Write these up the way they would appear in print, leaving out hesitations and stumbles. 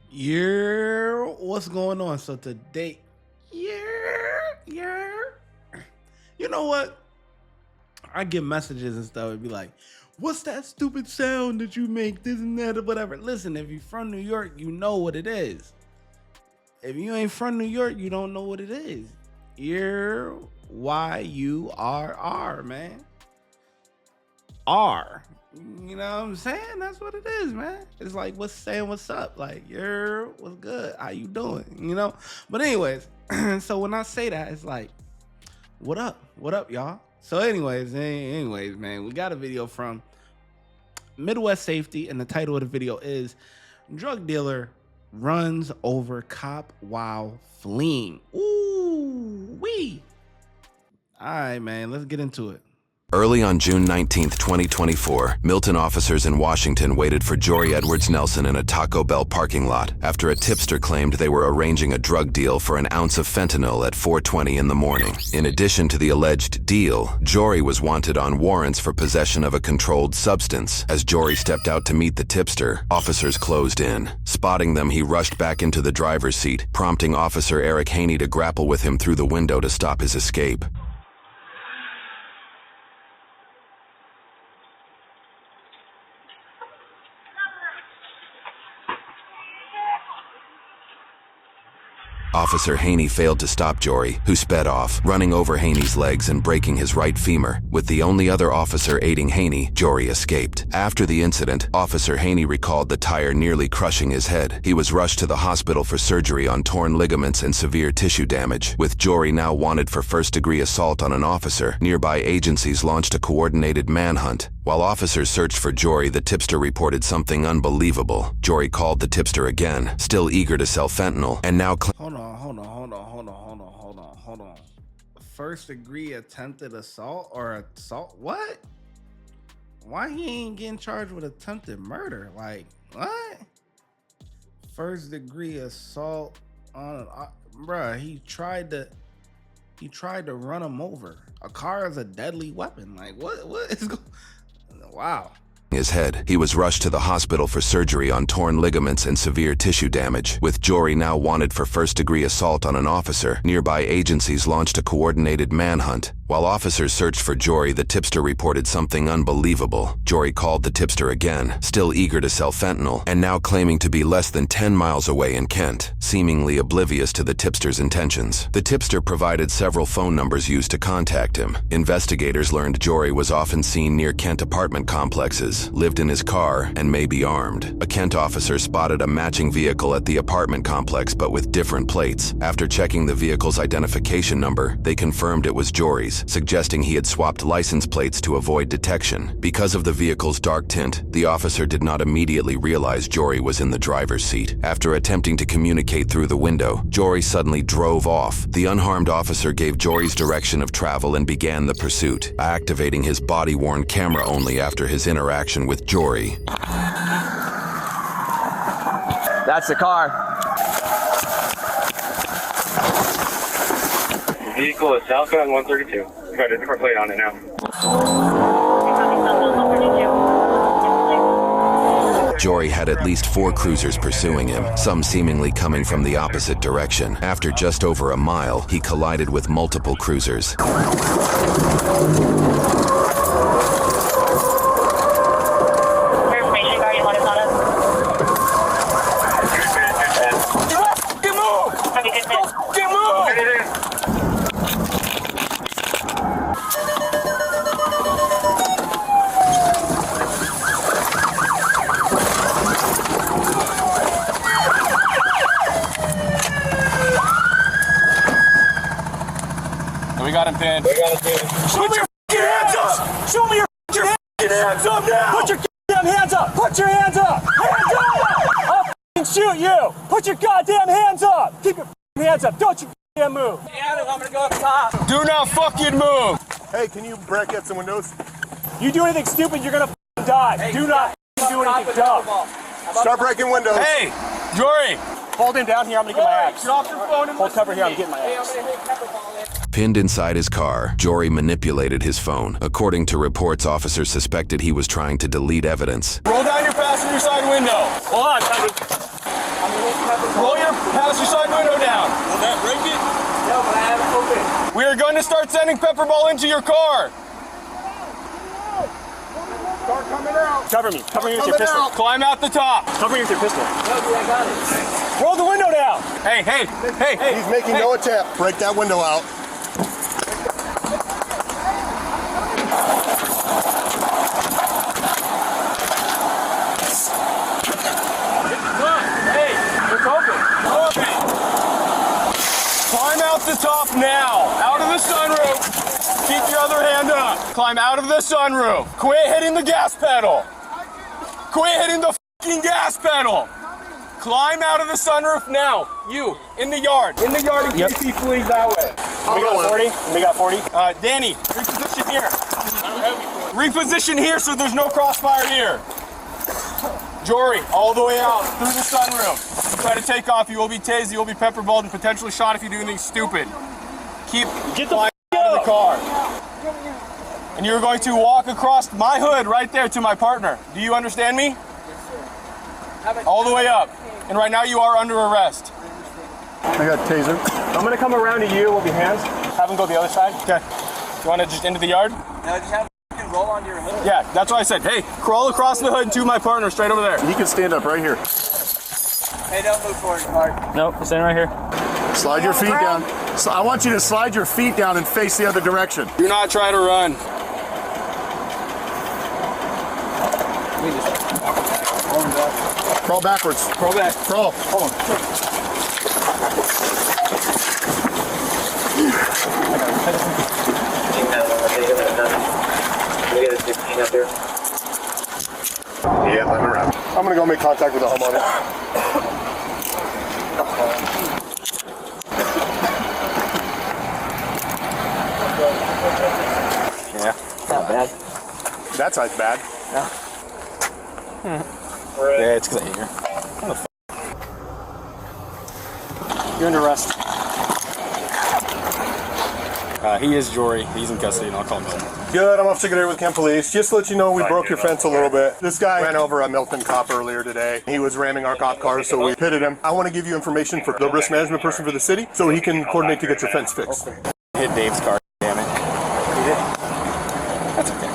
Yeah, what's going on? So today, you know what? I get messages and stuff and be like, what's that stupid sound that you make, this and that or whatever. Listen, if you're from New York, you know what it is. If you ain't from New York, you don't know what it is. YURR, man. R. You know what I'm saying? That's what it is, man. It's like what's saying what's up. Like, what's good? How you doing? You know? But anyways, so when I say that, it's like, what up? What up, y'all? So anyways, man, we got a video from Midwest Safety, and the title of the video is Drug Dealer Runs Over Cop While Fleeing. Ooh, wee. All right, man, let's get into it. Early on June 19, 2024, Milton officers in Washington waited for Jory Edwards Nelson in a Taco Bell parking lot after a tipster claimed they were arranging a drug deal for an ounce of fentanyl at 4:20 in the morning. In addition to the alleged deal, Jory was wanted on warrants for possession of a controlled substance. As Jory stepped out to meet the tipster, officers closed in. Spotting them, he rushed back into the driver's seat, prompting Officer Eric Haney to grapple with him through the window to stop his escape. Officer Haney failed to stop Jory, who sped off, running over Haney's legs and breaking his right femur. With the only other officer aiding Haney, Jory escaped. After the incident, Officer Haney recalled the tire nearly crushing his head. He was rushed to the hospital for surgery on torn ligaments and severe tissue damage. With Jory now wanted for first-degree assault on an officer, nearby agencies launched a coordinated manhunt. While officers searched for Jory, the tipster reported something unbelievable. Jory called the tipster again, still eager to sell fentanyl, and now Hold on. First degree attempted assault or assault? What? Why he ain't getting charged with attempted murder? Like, what? First degree assault on bruh, he tried to run him over. A car is a deadly weapon. Like, what is going? Wow. His head. He was rushed to the hospital for surgery on torn ligaments and severe tissue damage. With Jory now wanted for first-degree assault on an officer, nearby agencies launched a coordinated manhunt. While officers searched for Jory, the tipster reported something unbelievable. Jory called the tipster again, still eager to sell fentanyl, and now claiming to be less than 10 miles away in Kent, seemingly oblivious to the tipster's intentions. The tipster provided several phone numbers used to contact him. Investigators learned Jory was often seen near Kent apartment complexes, lived in his car, and may be armed. A Kent officer spotted a matching vehicle at the apartment complex but with different plates. After checking the vehicle's identification number, they confirmed it was Jory's, suggesting he had swapped license plates to avoid detection. Because of the vehicle's dark tint, the officer did not immediately realize Jory was in the driver's seat. After attempting to communicate through the window, Jory suddenly drove off. The unharmed officer gave Jory's direction of travel and began the pursuit, activating his body-worn camera only after his interaction with Jory. That's the car. Vehicle is southbound 132. Got a different plate on it now. Jory had at least 4 cruisers pursuing him, some seemingly coming from the opposite direction. After just over a mile, he collided with multiple cruisers. We got him pinned. Put your hands up! Show me your hands up now! Put your goddamn hands up! Put your hands up! Hands up! I'll shoot you! Put your goddamn hands up! Keep your hands up! Don't you goddamn move! I'm gonna go up top. Do not fucking move! Hey, can you break out some windows? You do anything stupid, you're gonna die. Hey, do not do anything dumb. Start breaking windows. Hey, Jory! Hold him down here, I'm gonna get my axe. Drop your phone and Hold cover here, I'm getting my axe. Pinned inside his car, Jory manipulated his phone. According to reports, officers suspected he was trying to delete evidence. Roll down your passenger side window. Hold on, Pass your side window down. Will that break it? No, but I have it open. We are going to start sending pepper ball into your car. Start coming out. Cover me with your pistol. Climb out the top. Cover me with your pistol. No, dude, I got it. Roll the window down. Hey. He's making no attempt. Break that window out. Hey, it's open. Climb out the top now. Out of the sunroof. Keep your other hand up. Climb out of the sunroof. Quit hitting the gas pedal. Quit hitting the fucking gas pedal. Climb out of the sunroof now. You, in the yard. In the yard in case he flees that way. We got 40. We got 40. Danny, reposition here. Reposition here so there's no crossfire here. Jory, all the way out through the sunroof. Try to take off. You will be tased, you will be pepper balled, and potentially shot if you do anything stupid. Keep flying out of the car. And you're going to walk across my hood right there to my partner. Do you understand me? All the way up. And right now you are under arrest. I got a taser. I'm gonna come around to you with your hands. Have him go the other side. Okay. You want to just into the yard? No, just have him roll onto your hood. Yeah, that's what I said. Hey, crawl across the hood to my partner straight over there. He can stand up right here. Hey, don't move forward, Mark. Nope, stand right here. Slide your feet down. So I want you to slide your feet down and face the other direction. Do not try to run. Crawl backwards. Crawl back. Crawl. Hold on. Yeah, let me wrap. I'm gonna go make contact with the homeowner. Yeah. Not bad. That side's bad. Yeah, it's because I hate here. You're under arrest. He is Jory. He's in custody, and I'll call him. Good, I'm Officer ShyGotEm with Kent Police. Just to let you know, we broke your fence a little bit. This guy ran over a Milton cop earlier today. He was ramming our cop car, so we pitted him. I want to give you information for the risk management person for the city, so he can coordinate to get your fence fixed. Okay. Hit Dave's car. Damn it. You did? That's okay.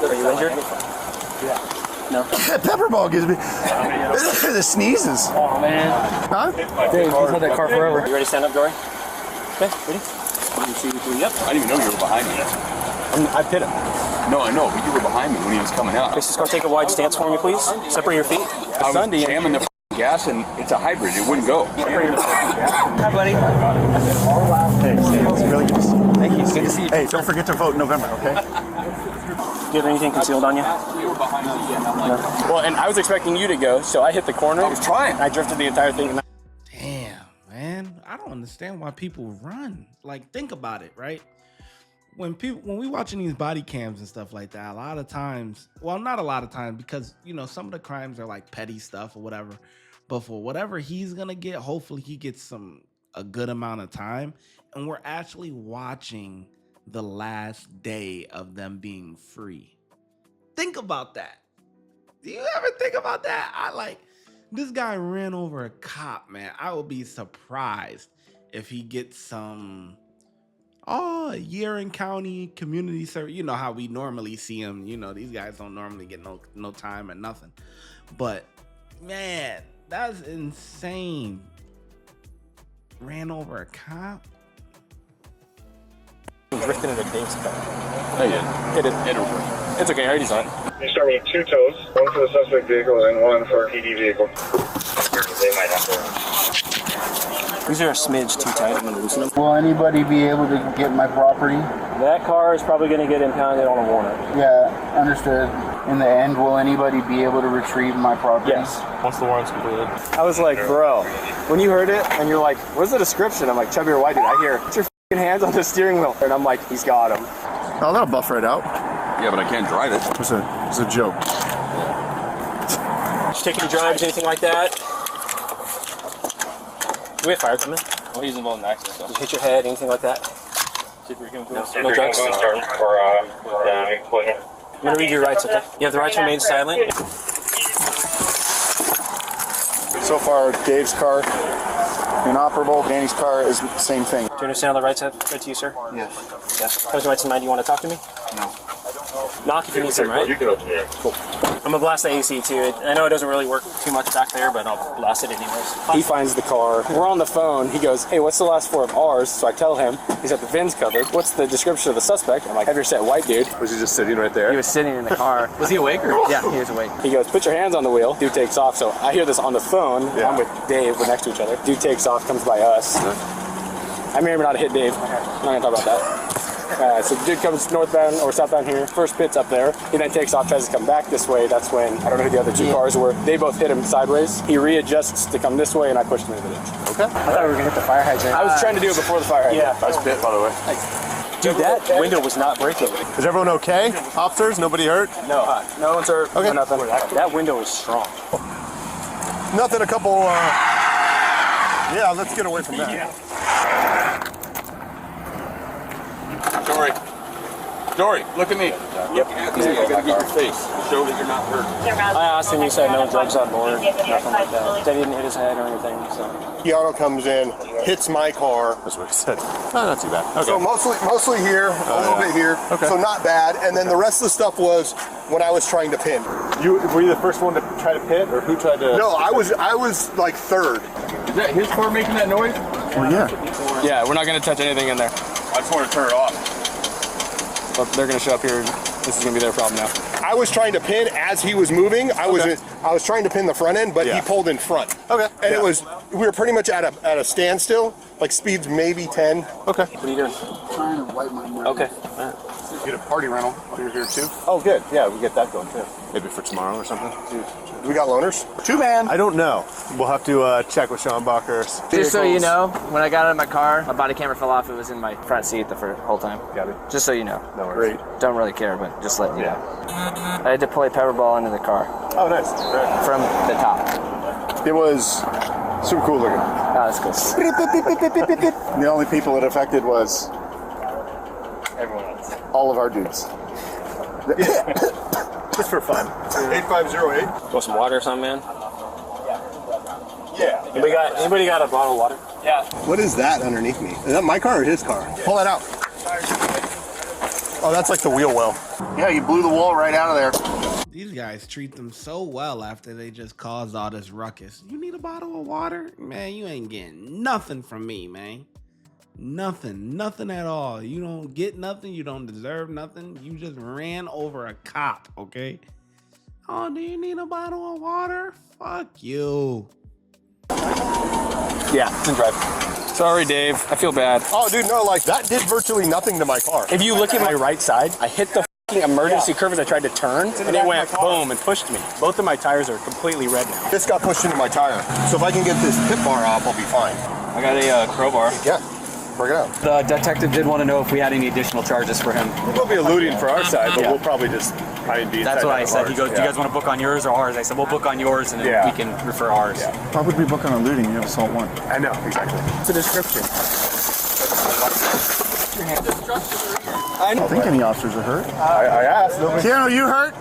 Are you injured? Yeah. No. That pepper ball gives me the sneezes. Oh man. Huh? Dave, he's had that car forever. You ready to stand up, Jory? Okay, ready? Yep. I didn't even know you were behind me. I pit him. No, I know, but you were behind me when he was coming out. Okay, just go take a wide stance for me, please. Separate your feet. I was jamming the gas, and it's a hybrid. It wouldn't go. Hi, buddy. Hey, it's really good to see you. Thank you. Good to see you. Hey, don't forget to vote in November, okay? Do you have anything concealed on you? Well, and I was expecting you to go, so I hit the corner. I was trying. I drifted the entire thing. Damn, man. I don't understand why people run. Like, think about it, right? When we watching these body cams and stuff like that, a lot of times, well, not a lot of times, because, you know, some of the crimes are like petty stuff or whatever. But for whatever he's going to get, hopefully he gets a good amount of time. And we're actually watching the last day of them being free. Think about that. Do you ever think about that? This guy ran over a cop, man. I would be surprised if he gets some, year in county community service. You know how we normally see him. You know, these guys don't normally get no time or nothing. But, man, that's insane. Ran over a cop? Drifting into Dave's car. Oh, yeah. It over. It's okay. I already saw it. You start with 2 tows, 1 for the suspect vehicle and 1 for a PD vehicle. They might have to. These are a smidge too tight. I'm going to loosen them. Will anybody be able to get my property? That car is probably going to get impounded on a warrant. Yeah, understood. In the end, will anybody be able to retrieve my property? Yes, once the warrant's completed. I was like, bro, when you heard it and you're like, what's the description? I'm like, chubby or white dude. I hear, put your f***ing hands on the steering wheel. And I'm like, he's got him. Oh, that'll buff right out. Yeah, but I can't drive it. It's a joke. Taking drives, anything like that? Do we have fire coming? Well, he's involved in accident stuff. You hit your head, anything like that? No drugs? I'm going to read your rights, okay? You have the right to remain silent. So far, Dave's car, inoperable. Danny's car is the same thing. Do you understand all the rights I've read to you, sir? Yes. Yes. Those rights in mind, you want to talk to me? No. Knock if you need some, right? You can open it. Cool. I'm gonna blast the AC too. I know it doesn't really work too much back there, but I'll blast it anyways. He finds the car. We're on the phone. He goes, "Hey, what's the last four of ours?" So I tell him. He's got the VINs covered. What's the description of the suspect? I'm like, "Heavier set white dude." Was he just sitting right there? He was sitting in the car. Was he awake? Or? Yeah, he was awake. He goes, "Put your hands on the wheel." Dude takes off. So I hear this on the phone. Yeah. I'm with Dave. We're next to each other. Dude takes off, comes by us. I may or may not hit Dave. I'm not gonna talk about that. So the dude comes northbound or southbound here. First pit's up there. He then takes off, tries to come back this way. That's when, I don't know who the other two cars were. They both hit him sideways. He readjusts to come this way, and I pushed him into the ditch. Okay. I thought we were gonna hit the fire hydrant. I was trying to do it before the fire hydrant. Nice pit, by the way. Dude, that window was not breaking. Is everyone okay? Officers, nobody hurt? No, no one's hurt. Okay. No, nothing. That window was strong. Nothing, a couple, yeah, let's get away from that. Dory, look at me. Yep. I gotta get your face. Show that you're not hurt. I asked him, he said no drugs on board, nothing like that. They didn't hit his head or anything, so. Keanu comes in, hits my car. That's what he said. Oh, not too bad. Okay. So mostly here, a little bit here. Okay. So not bad. And then the rest of the stuff was when I was trying to pin. Were you the first one to try to pit, or who tried to? No, I was like third. Is that his car making that noise? Well, yeah. Yeah, we're not gonna touch anything in there. I just want to turn it off. But they're gonna show up here. This is gonna be their problem now. I was trying to pin as he was moving. I was trying to pin the front end, but he pulled in front. Okay. And we were pretty much at a standstill, like speeds maybe 10. Okay. What are you doing? Trying to wipe my mouth. Okay. Get a party rental while you're here too. Oh, good. Yeah, we get that going too. Maybe for tomorrow or something. We got loaners? 2-man. I don't know. We'll have to check with Sean Bacher's. Just so you know, when I got out of my car, my body camera fell off. It was in my front seat the whole time. Got it. Just so you know. No worries. Don't really care, but just letting you know. I had to play Powerball into the car. Oh, nice. From the top. It was super cool looking. Oh, that's cool. The only people it affected was Everyone else. all of our dudes. Just for fun. 8508. Want some water or something, man? Yeah. Anybody got a bottle of water? Yeah. What is that underneath me? Is that my car or his car? Pull that out. Oh, that's like the wheel well. Yeah, you blew the wall right out of there. These guys treat them so well after they just caused all this ruckus. You need a bottle of water? Man, you ain't getting nothing from me, man. Nothing at all. You don't get nothing. You don't deserve nothing. You just ran over a cop, okay? Oh, do you need a bottle of water? Fuck you. Yeah, then drive. Sorry, Dave. I feel bad. Oh, dude, no, like that did virtually nothing to my car. If you look at my right side, I hit the emergency curve as I tried to turn, and it went boom and pushed me. Both of my tires are completely red now. This got pushed into my tire. So if I can get this pit bar off, I'll be fine. I got a crowbar. Yeah, bring it out. The detective did want to know if we had any additional charges for him. We'll be eluding for our side, but we'll probably just be That's what I said. He goes, do you guys want to book on yours or ours? I said, we'll book on yours and then we can refer ours. Why would we book on eluding? You have assault 1. I know, exactly. It's a description. I don't think any officers are hurt. I asked. Keanu, you hurt?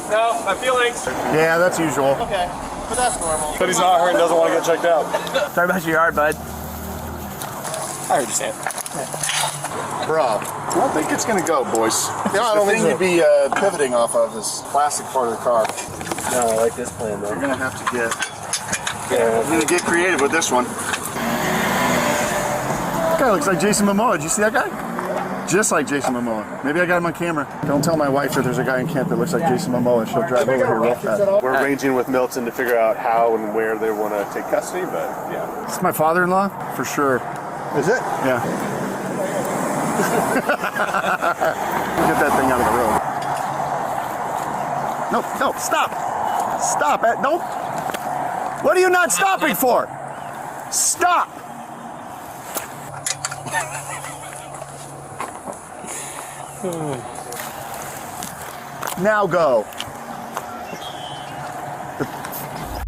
No, my feelings. Yeah, that's usual. Okay, but that's normal. But he's not hurt and doesn't want to get checked out. Sorry about your yard, bud. I heard you say it. Bro, I don't think it's going to go, boys. No, I don't the think thing so. you'd be pivoting off of is plastic part of the car. No, I like this plan, though. You're going to have to you're going to get creative with this one. That guy looks like Jason Momoa. Did you see that guy? Just like Jason Momoa. Maybe I got him on camera. Don't tell my wife that there's a guy in camp that looks like Jason Momoa. She'll drive over here real fast. We're arranging with Milton to figure out how and where they want to take custody, but yeah. It's my father-in-law, for sure. Is it? Yeah. Get that thing out of the road. No, stop. Stop it. Nope. What are you not stopping for? Stop. Now go.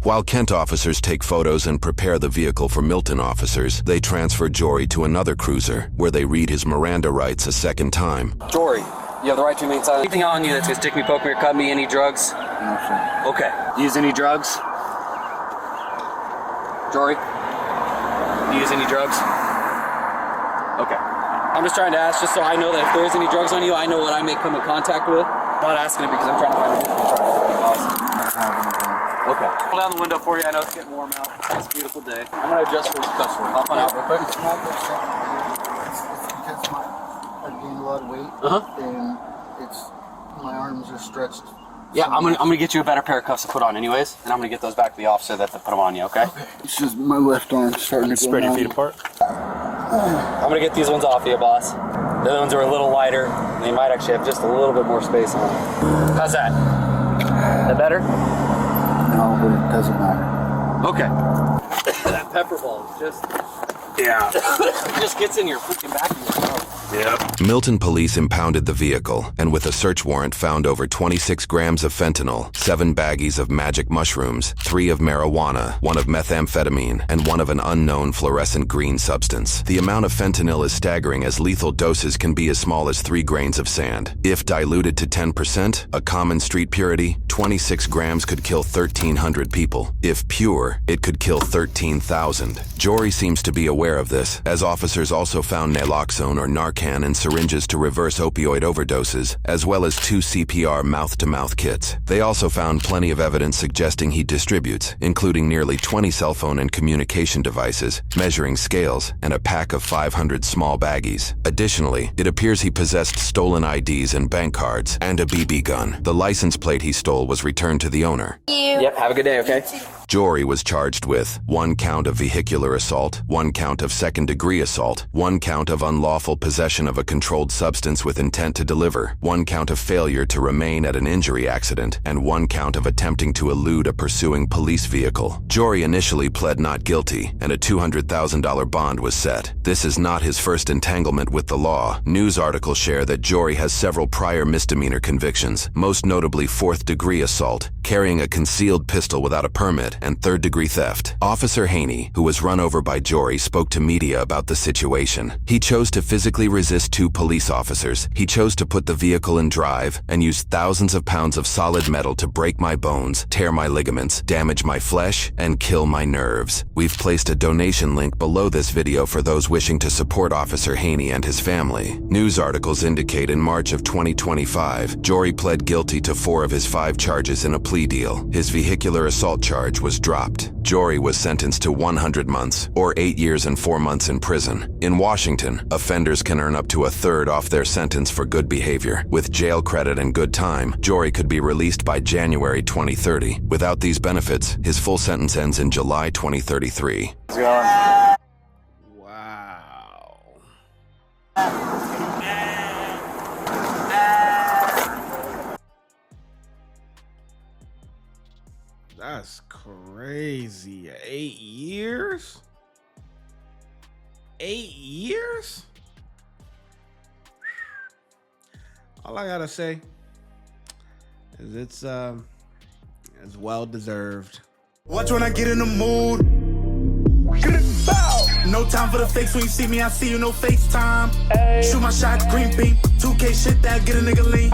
While Kent officers take photos and prepare the vehicle for Milton officers, they transfer Jory to another cruiser, where they read his Miranda rights a second time. Jory, you have the right to remain silent. Anything on you that's going to stick me, poke me, or cut me? Any drugs? No, sir. Okay. Use any drugs? Jory, do you use any drugs? Okay. I'm just trying to ask, just so I know that if there's any drugs on you, I know what I may come in contact with. I'm not asking it because I'm trying to find a awesome. Okay. Pull down the window for you. I know it's getting warm out. It's a beautiful day. I'm going to adjust for the customer. Hop on out real quick. It's because I gained a lot of weight, and my arms are stretched. Yeah, I'm gonna get you a better pair of cuffs to put on anyways, and I'm gonna get those back to the officer that to put them on you, okay? It's just my left arm starting to go spread your feet apart. I'm gonna get these ones off you, boss. The other ones are a little lighter, and they might actually have just a little bit more space on them. How's that? Is that better? No, but it doesn't matter. Okay. That pepper ball is just... Yeah. It just gets in your freaking back of your throat. Yep. Milton police impounded the vehicle and with a search warrant found over 26 grams of fentanyl, 7 baggies of magic mushrooms, 3 of marijuana, 1 of methamphetamine, and 1 of an unknown fluorescent green substance. The amount of fentanyl is staggering as lethal doses can be as small as 3 grains of sand. If diluted to 10%, a common street purity, 26 grams could kill 1,300 people. If pure, it could kill 13,000. Jory seems to be aware of this, as officers also found naloxone or Narcan and syringes to reverse opioid overdoses, as well as 2 CPR mouth-to-mouth kits. They also found plenty of evidence suggesting he distributes, including nearly 20 cell phone and communication devices, measuring scales, and a pack of 500 small baggies. Additionally, it appears he possessed stolen IDs and bank cards, and a BB gun. The license plate he stole was returned to the owner. Yep, have a good day, okay? Jory was charged with 1 count of vehicular assault, 1 count of second-degree assault, 1 count of unlawful possession of a controlled substance with intent to deliver, 1 count of failure to remain at an injury accident, and 1 count of attempting to elude a pursuing police vehicle. Jory initially pled not guilty, and a $200,000 bond was set. This is not his first entanglement with the law. News articles share that Jory has several prior misdemeanor convictions, most notably 4th-degree assault, carrying a concealed pistol without a permit, and 3rd-degree theft. Officer Haney, who was run over by Jory, spoke to media about the situation. He chose to physically resist 2 police officers. He chose to put the vehicle in drive and used thousands of pounds of solid metal to break my bones, tear my ligaments, damage my flesh, and kill my nerves. We've placed a donation link below this video for those wishing to support Officer Haney and his family. News articles indicate in March of 2025, Jory pled guilty to 4 of his 5 charges in a plea deal. His vehicular assault charge was dropped. Jory was sentenced to 100 months, or 8 years and 4 months in prison. In Washington, offenders can earn up to a third off their sentence for good behavior. With jail credit and good time, Jory could be released by January 2030. Without these benefits, his full sentence ends in July 2033. Wow. That's crazy. 8 years? 8 years? All I gotta say is it's well deserved. Watch when I get in the mood. No time for the fakes. When you see me, I see you, no FaceTime. Shoot my shot, green beam. 2K shit that get a nigga lean.